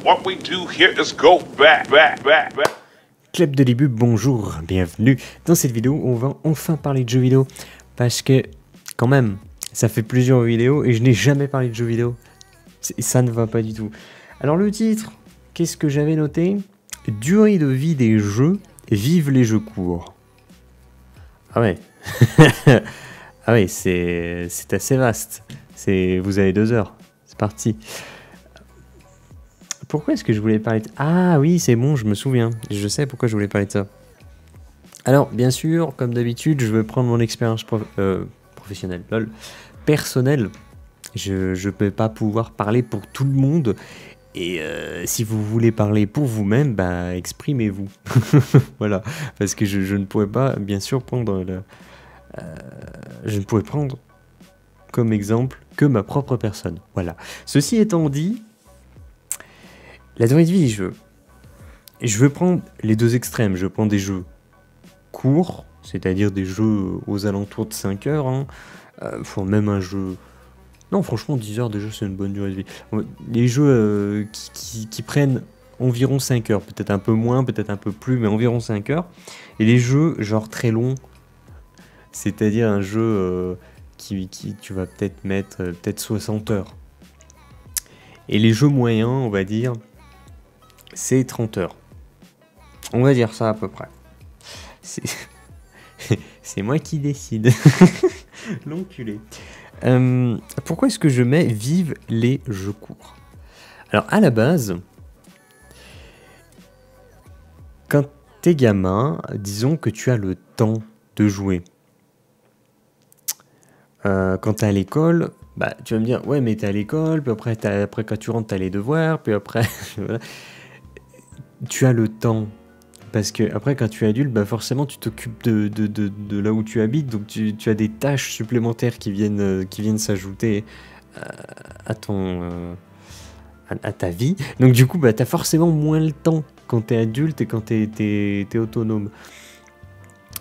What we do here is go back. Club de début, bonjour, bienvenue. Dans cette vidéo, on va enfin parler de jeux vidéo. Parce que, quand même, ça fait plusieurs vidéos et je n'ai jamais parlé de jeux vidéo. Ça ne va pas du tout. Alors le titre, qu'est-ce que j'avais noté? Durée de vie des jeux, vive les jeux courts. Ah ouais. Ah ouais, c'est assez vaste. Vous avez 2 heures. C'est parti. Pourquoi est-ce que je voulais parler de... Ah oui, c'est bon, je me souviens. Je sais pourquoi je voulais parler de ça. Alors, bien sûr, comme d'habitude, je vais prendre mon expérience professionnelle, lol, personnelle. Je ne peux pas pouvoir parler pour tout le monde. Et si vous voulez parler pour vous-même, bah, exprimez-vous. Voilà. Parce que je ne pourrais pas, bien sûr, prendre... je ne pourrais prendre comme exemple que ma propre personne. Voilà. Ceci étant dit... La durée de vie des jeux. Je veux prendre les deux extrêmes. Je prends des jeux courts, c'est-à-dire des jeux aux alentours de 5 heures. Hein. Même un jeu... Non, franchement, 10 heures déjà, c'est une bonne durée de vie. Les jeux qui prennent environ 5 heures. Peut-être un peu moins, peut-être un peu plus, mais environ 5 heures. Et les jeux, genre très longs, c'est-à-dire un jeu qui tu vas peut-être mettre peut-être 60 heures. Et les jeux moyens, on va dire... c'est 30 heures. On va dire ça à peu près. C'est moi qui décide. L'enculé. Pourquoi est-ce que je mets vive les jeux courts? Alors à la base, quand t'es gamin, disons que tu as le temps de jouer. Quand t'es à l'école... Bah, tu vas me dire, ouais, mais t'es à l'école, puis après quand tu rentres, t'as les devoirs, puis après, voilà. Tu as le temps. Parce que après, quand tu es adulte, bah forcément, tu t'occupes de là où tu habites, donc tu as des tâches supplémentaires qui viennent s'ajouter à ta vie. Donc du coup, bah, t'as forcément moins le temps quand t'es adulte et quand t'es autonome.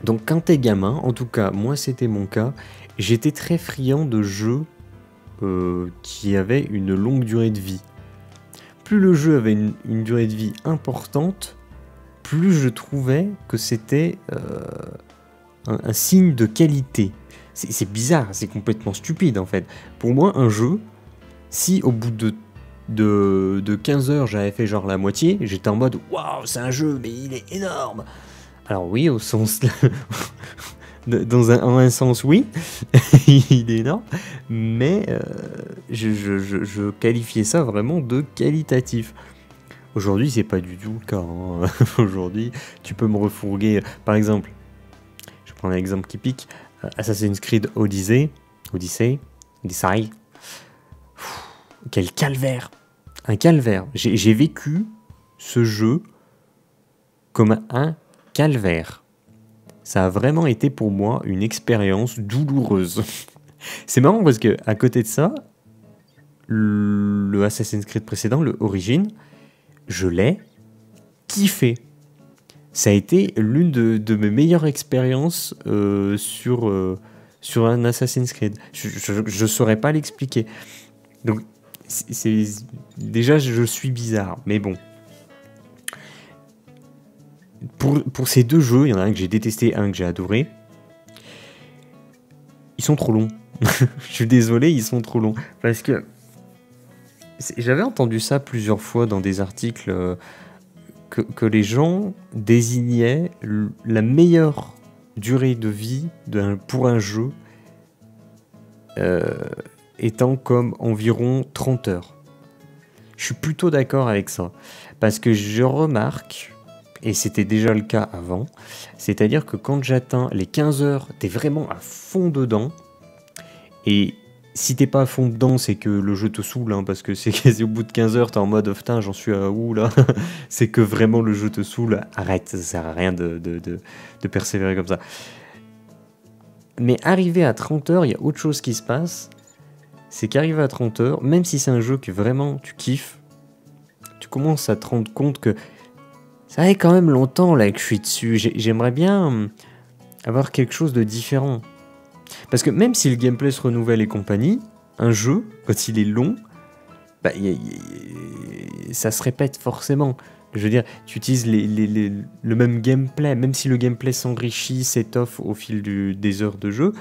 Donc quand t'es gamin, en tout cas, moi c'était mon cas, j'étais très friand de jeux qui avait une longue durée de vie. Plus le jeu avait une durée de vie importante, plus je trouvais que c'était un signe de qualité. C'est bizarre, c'est complètement stupide en fait. Pour moi, un jeu, si au bout de 15 heures j'avais fait genre la moitié, j'étais en mode « Waouh, c'est un jeu, mais il est énorme !» Alors oui, au sens... en un sens, oui, il est énorme, mais je qualifiais ça vraiment de qualitatif. Aujourd'hui, c'est pas du tout le cas. Hein. Aujourd'hui, tu peux me refourguer, par exemple, je prends un exemple qui pique, Assassin's Creed Odyssey. Quel calvaire! Un calvaire. J'ai vécu ce jeu comme un calvaire. Ça a vraiment été pour moi une expérience douloureuse. C'est marrant parce que à côté de ça, le Assassin's Creed précédent, le Origins, je l'ai kiffé. Ça a été l'une de mes meilleures expériences sur un Assassin's Creed. Je saurais pas l'expliquer. Donc déjà je suis bizarre, mais bon. Pour ces deux jeux, il y en a un que j'ai détesté, un que j'ai adoré. Ils sont trop longs. Je suis désolé, ils sont trop longs. Parce que j'avais entendu ça plusieurs fois dans des articles que les gens désignaient la meilleure durée de vie pour un jeu étant comme environ 30 heures. Je suis plutôt d'accord avec ça. Parce que je remarque... Et c'était déjà le cas avant. C'est-à-dire que quand j'atteins les 15 heures, t'es vraiment à fond dedans. Et si t'es pas à fond dedans, c'est que le jeu te saoule. Hein, parce que c'est quasi au bout de 15 heures, t'es en mode putain, j'en suis à où là? C'est que vraiment le jeu te saoule. Arrête, ça sert à rien de persévérer comme ça. Mais arrivé à 30 heures, il y a autre chose qui se passe. C'est qu'arrivé à 30 heures, même si c'est un jeu que vraiment tu kiffes, tu commences à te rendre compte que ça fait quand même longtemps là que je suis dessus. J'aimerais bien avoir quelque chose de différent. Parce que même si le gameplay se renouvelle et compagnie, un jeu, quand il est long, bah, ça se répète forcément. Je veux dire, tu utilises le même gameplay, même si le gameplay s'enrichit, s'étoffe au fil des heures de jeu,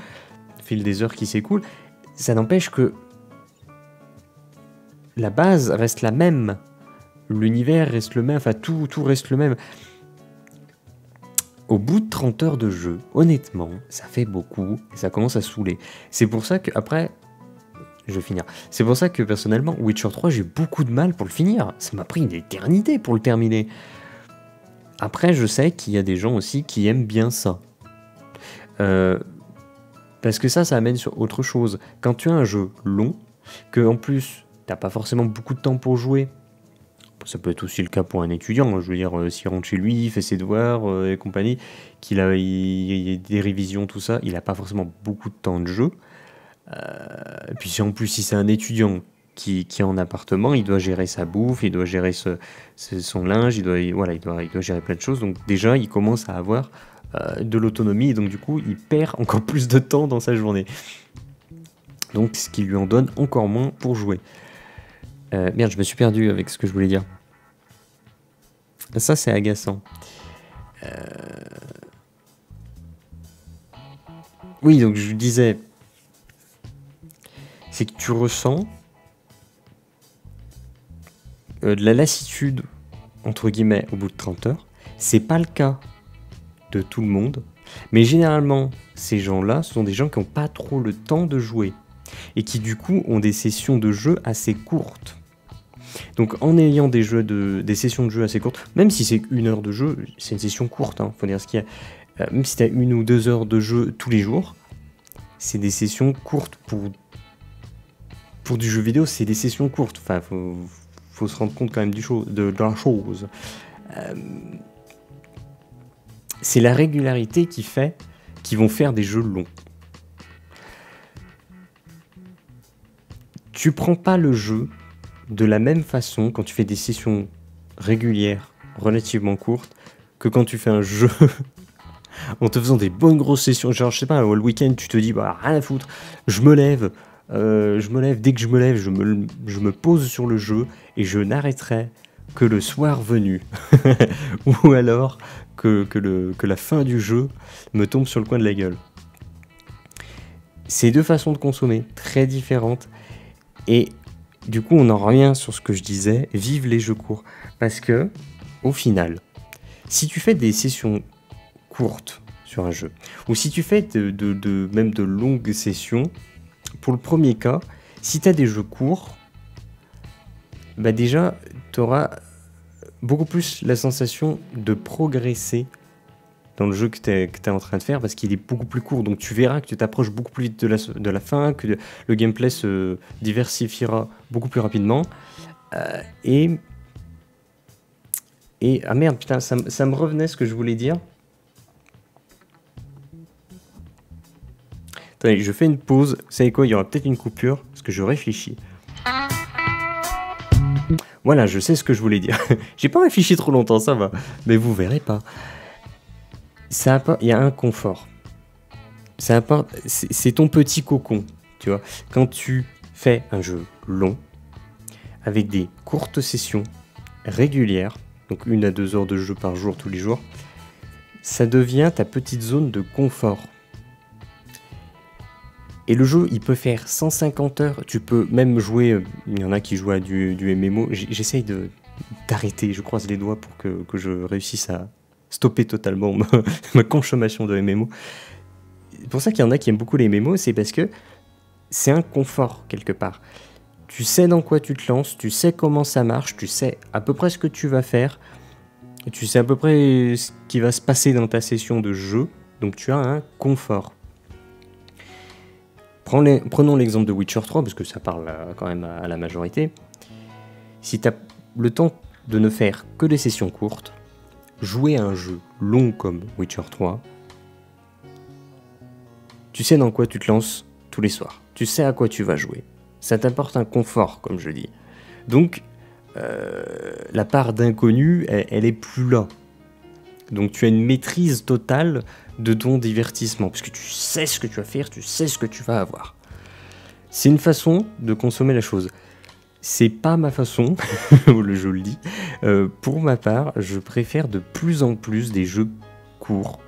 au fil des heures qui s'écoulent, ça n'empêche que la base reste la même. L'univers reste le même, enfin tout reste le même. Au bout de 30 heures de jeu, honnêtement, ça fait beaucoup, et ça commence à saouler. C'est pour ça que, après, je vais finir. C'est pour ça que, personnellement, Witcher 3, j'ai beaucoup de mal pour le finir. Ça m'a pris une éternité pour le terminer. Après, je sais qu'il y a des gens aussi qui aiment bien ça. Parce que ça amène sur autre chose. Quand tu as un jeu long, que en plus, t'as pas forcément beaucoup de temps pour jouer, ça peut être aussi le cas pour un étudiant, je veux dire, s'il rentre chez lui, il fait ses devoirs et compagnie, qu'il a des révisions, tout ça, il n'a pas forcément beaucoup de temps de jeu. Et puis si en plus, si c'est un étudiant qui est en appartement, il doit gérer sa bouffe, il doit gérer son linge, il doit gérer plein de choses. Donc déjà, il commence à avoir de l'autonomie, et donc du coup, il perd encore plus de temps dans sa journée. Donc ce qui lui en donne encore moins pour jouer. Merde, je me suis perdu avec ce que je voulais dire. Ça, c'est agaçant. Oui, donc je disais, c'est que tu ressens de la lassitude, entre guillemets, au bout de 30 heures. C'est pas le cas de tout le monde, mais généralement, ces gens-là, ce sont des gens qui n'ont pas trop le temps de jouer et qui, du coup, ont des sessions de jeu assez courtes. Donc en ayant des sessions de jeu assez courtes, même si c'est 1 heure de jeu, c'est une session courte, hein, faut dire ce qu'il y a. Même si tu as 1 ou 2 heures de jeu tous les jours, c'est des sessions courtes pour du jeu vidéo, c'est des sessions courtes. Enfin, faut se rendre compte quand même de la chose. C'est la régularité qui vont faire des jeux longs. Tu prends pas le jeu de la même façon quand tu fais des sessions régulières, relativement courtes, que quand tu fais un jeu en te faisant des bonnes grosses sessions. Genre, je sais pas, le week-end, tu te dis, bah, rien à foutre, je me lève, dès que je me lève, je me pose sur le jeu et je n'arrêterai que le soir venu. Ou alors que la fin du jeu me tombe sur le coin de la gueule. C'est deux façons de consommer très différentes. Et du coup, on en revient sur ce que je disais, vive les jeux courts. Parce que, au final, si tu fais des sessions courtes sur un jeu, ou si tu fais même de longues sessions, pour le premier cas, si tu as des jeux courts, bah déjà, tu auras beaucoup plus la sensation de progresser dans le jeu que tu es en train de faire, parce qu'il est beaucoup plus court. Donc tu verras que tu t'approches beaucoup plus vite de la fin, que le gameplay se diversifiera beaucoup plus rapidement. Et ah merde, putain, ça me revenait ce que je voulais dire. Attendez, je fais une pause. Vous savez quoi, il y aura peut-être une coupure, parce que je réfléchis. Voilà, je sais ce que je voulais dire. J'ai pas réfléchi trop longtemps, ça va. Mais vous verrez pas. Il y a un confort. C'est ton petit cocon, tu vois. Quand tu fais un jeu long, avec des courtes sessions régulières, donc 1 à 2 heures de jeu par jour, tous les jours, ça devient ta petite zone de confort. Et le jeu, il peut faire 150 heures, tu peux même jouer, il y en a qui jouent à du MMO, j'essaye d'arrêter, je croise les doigts pour que je réussisse à stopper totalement ma consommation de MMO. C'est pour ça qu'il y en a qui aiment beaucoup les MMO, c'est parce que c'est un confort quelque part. Tu sais dans quoi tu te lances, tu sais comment ça marche, tu sais à peu près ce que tu vas faire, tu sais à peu près ce qui va se passer dans ta session de jeu, donc tu as un confort. Prenons l'exemple de Witcher 3, parce que ça parle quand même à la majorité. Si tu as le temps de ne faire que des sessions courtes, jouer à un jeu long comme Witcher 3, tu sais dans quoi tu te lances tous les soirs. Tu sais à quoi tu vas jouer. Ça t'apporte un confort, comme je dis. Donc, la part d'inconnu, elle est plus là. Donc tu as une maîtrise totale de ton divertissement, puisque tu sais ce que tu vas faire, tu sais ce que tu vas avoir. C'est une façon de consommer la chose. C'est pas ma façon, je le dis. Pour ma part, je préfère de plus en plus des jeux courts.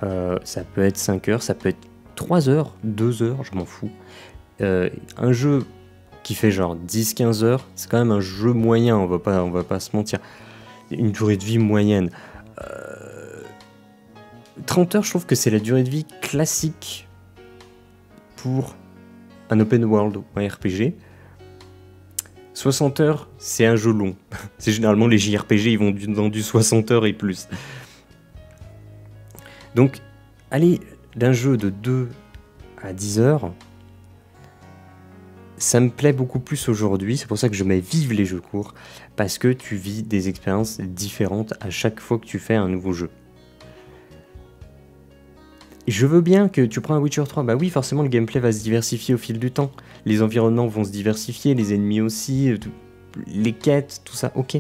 Ça peut être 5 heures, ça peut être 3 heures, 2 heures, je m'en fous. Un jeu qui fait genre 10-15 heures, c'est quand même un jeu moyen, on va pas se mentir. Une durée de vie moyenne. 30 heures, je trouve que c'est la durée de vie classique pour un open world ou un RPG. 60 heures, c'est un jeu long. C'est généralement les JRPG, ils vont dans du 60 heures et plus. Donc, aller d'un jeu de 2 à 10 heures, ça me plaît beaucoup plus aujourd'hui. C'est pour ça que je mets vive les jeux courts, parce que tu vis des expériences différentes à chaque fois que tu fais un nouveau jeu. Je veux bien que tu prends un Witcher 3, bah oui, forcément le gameplay va se diversifier au fil du temps. Les environnements vont se diversifier, les ennemis aussi, les quêtes, tout ça, ok.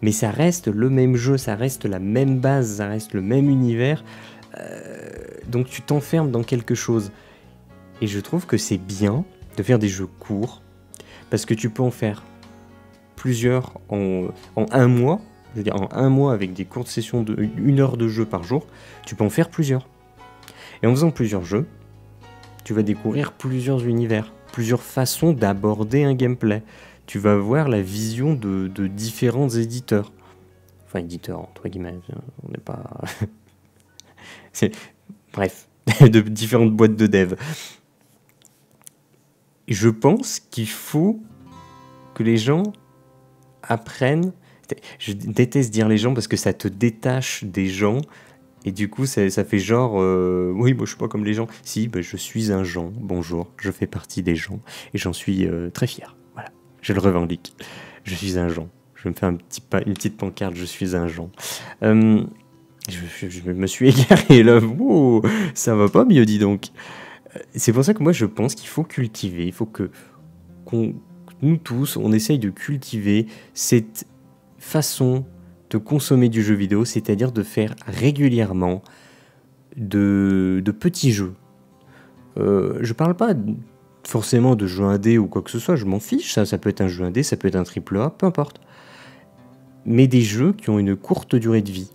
Mais ça reste le même jeu, ça reste la même base, ça reste le même univers. Donc tu t'enfermes dans quelque chose. Et je trouve que c'est bien de faire des jeux courts, parce que tu peux en faire plusieurs en un mois. Je veux dire, en un mois, avec des courtes sessions de 1 heure de jeu par jour, tu peux en faire plusieurs. Et en faisant plusieurs jeux, tu vas découvrir plusieurs univers, plusieurs façons d'aborder un gameplay. Tu vas voir la vision de différents éditeurs. Enfin, éditeurs, entre guillemets, on n'est pas... Bref, de différentes boîtes de dev. Je pense qu'il faut que les gens apprennent... Je déteste dire les gens parce que ça te détache des gens. Et du coup, ça fait genre, oui, moi je suis pas comme les gens. Si, bah, je suis un Jean, bonjour, je fais partie des gens. Et j'en suis très fier, voilà, je le revendique. Je suis un Jean, je vais me faire une petite pancarte, je suis un Jean. Je me suis égaré là, oh, ça va pas mieux, dis donc. C'est pour ça que moi je pense qu'il faut cultiver, il faut que nous tous, on essaye de cultiver cette façon de consommer du jeu vidéo, c'est-à-dire de faire régulièrement de petits jeux. Je parle pas forcément de jeux indés ou quoi que ce soit, je m'en fiche, ça peut être un jeu indé, ça peut être un AAA, peu importe. Mais des jeux qui ont une courte durée de vie.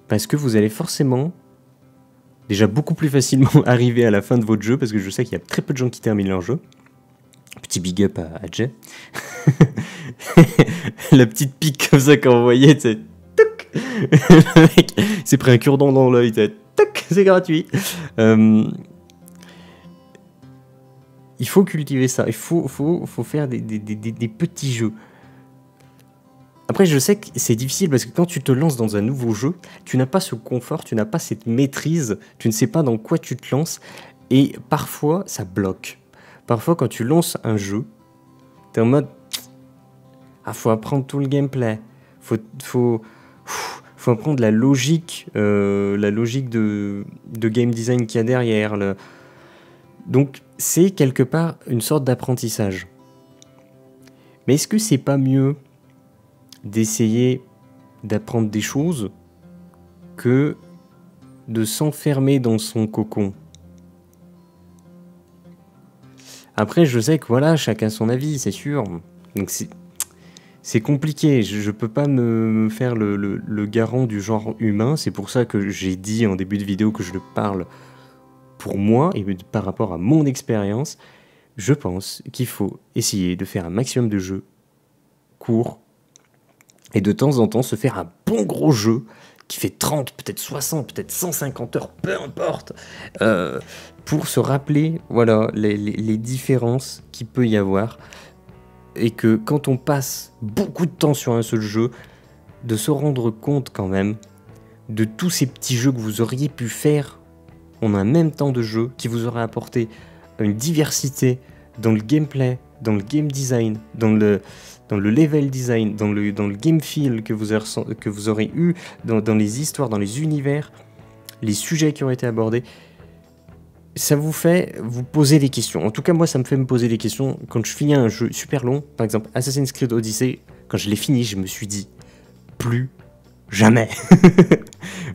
Parce que vous allez forcément, déjà beaucoup plus facilement arriver à la fin de votre jeu, parce que je sais qu'il y a très peu de gens qui terminent leur jeu. Petit big up à Jay. La petite pique comme ça qu'on voyait, tu sais, touc. Le mec s'est pris un cure-dent dans l'œil, tu sais, touc, c'est gratuit. Il faut cultiver ça, il faut faire des petits jeux. Après, je sais que c'est difficile parce que quand tu te lances dans un nouveau jeu, tu n'as pas ce confort, tu n'as pas cette maîtrise, tu ne sais pas dans quoi tu te lances, et parfois ça bloque. Parfois, quand tu lances un jeu, t'es en mode faut apprendre tout le gameplay, faut apprendre la logique de game design qu'il y a derrière. Donc, c'est quelque part une sorte d'apprentissage. Mais est-ce que c'est pas mieux d'essayer d'apprendre des choses que de s'enfermer dans son cocon? Après, je sais que voilà, chacun son avis, c'est sûr. Donc c'est compliqué. Je peux pas me faire le garant du genre humain. C'est pour ça que j'ai dit en début de vidéo que je le parle pour moi et par rapport à mon expérience. Je pense qu'il faut essayer de faire un maximum de jeux courts et de temps en temps se faire un bon gros jeu qui fait 30, peut-être 60, peut-être 150 heures, peu importe, pour se rappeler voilà, les différences qu'il peut y avoir, et que quand on passe beaucoup de temps sur un seul jeu, de se rendre compte quand même de tous ces petits jeux que vous auriez pu faire en un même temps de jeu, qui vous auraient apporté une diversité dans le gameplay, dans le game design, dans le level design, dans le game feel que vous aurez eu, dans les histoires, dans les univers, les sujets qui ont été abordés. Ça vous fait vous poser des questions. En tout cas, moi, ça me fait me poser des questions. Quand je finis un jeu super long, par exemple Assassin's Creed Odyssey, quand je l'ai fini, je me suis dit, plus jamais.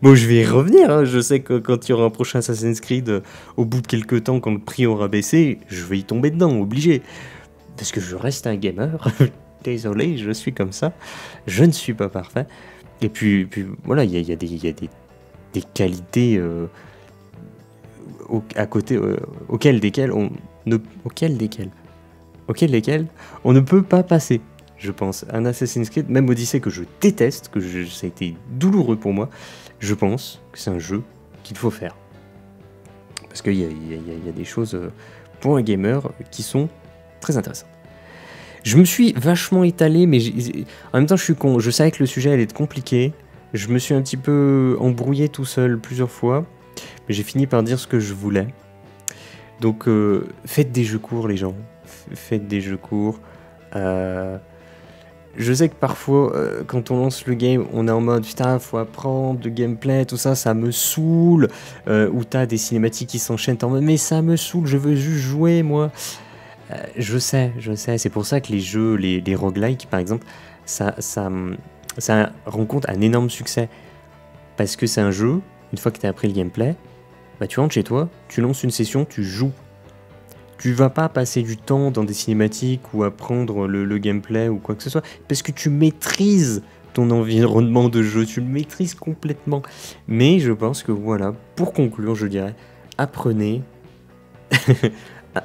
Bon, je vais y revenir, hein. Je sais que quand il y aura un prochain Assassin's Creed, au bout de quelques temps, quand le prix aura baissé, je vais y tomber dedans, obligé. parce que je reste un gamer. Désolé, je suis comme ça. Je ne suis pas parfait. Et puis voilà, il y a des qualités à côté, auxquelles desquelles on ne peut pas passer. Je pense un Assassin's Creed, même Odyssey que je déteste, ça a été douloureux pour moi. Je pense que c'est un jeu qu'il faut faire parce qu'il y a des choses pour un gamer qui sont très intéressantes. Je me suis vachement étalé, mais en même temps je suis con. Je savais que le sujet allait être compliqué. Je me suis un petit peu embrouillé tout seul plusieurs fois, mais j'ai fini par dire ce que je voulais. Donc faites des jeux courts les gens. Faites des jeux courts. Je sais que parfois, quand on lance le game, on est en mode putain, faut apprendre le gameplay, tout ça, ça me saoule. Ou t'as des cinématiques qui s'enchaînent en mode mais ça me saoule, je veux juste jouer moi. Je sais, c'est pour ça que les jeux, les roguelikes par exemple, ça rencontre un énorme succès. Parce que c'est un jeu, une fois que t'as appris le gameplay, bah tu rentres chez toi, tu lances une session, tu joues. Tu vas pas passer du temps dans des cinématiques ou apprendre le gameplay ou quoi que ce soit, parce que tu maîtrises ton environnement de jeu, tu le maîtrises complètement. Mais je pense que voilà, pour conclure, je dirais, apprenez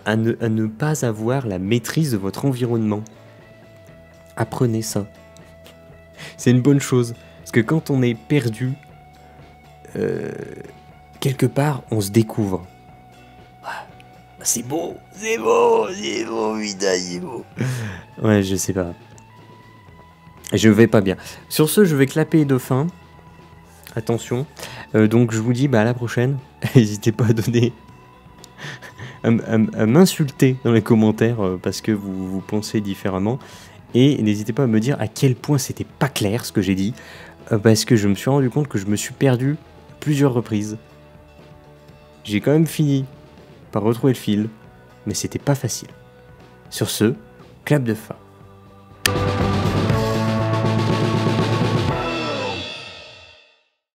à ne pas avoir la maîtrise de votre environnement. Apprenez ça. C'est une bonne chose, parce que quand on est perdu, quelque part, on se découvre. C'est beau, putain, c'est beau. Ouais, je sais pas. Je vais pas bien. Sur ce, je vais clapper de fin. Attention. Donc je vous dis à la prochaine. N'hésitez pas à donner... à m'insulter dans les commentaires parce que vous pensez différemment. Et n'hésitez pas à me dire à quel point c'était pas clair ce que j'ai dit. Parce que je me suis rendu compte que je me suis perdu plusieurs reprises. J'ai quand même fini par retrouver le fil, mais c'était pas facile. Sur ce, clap de fin.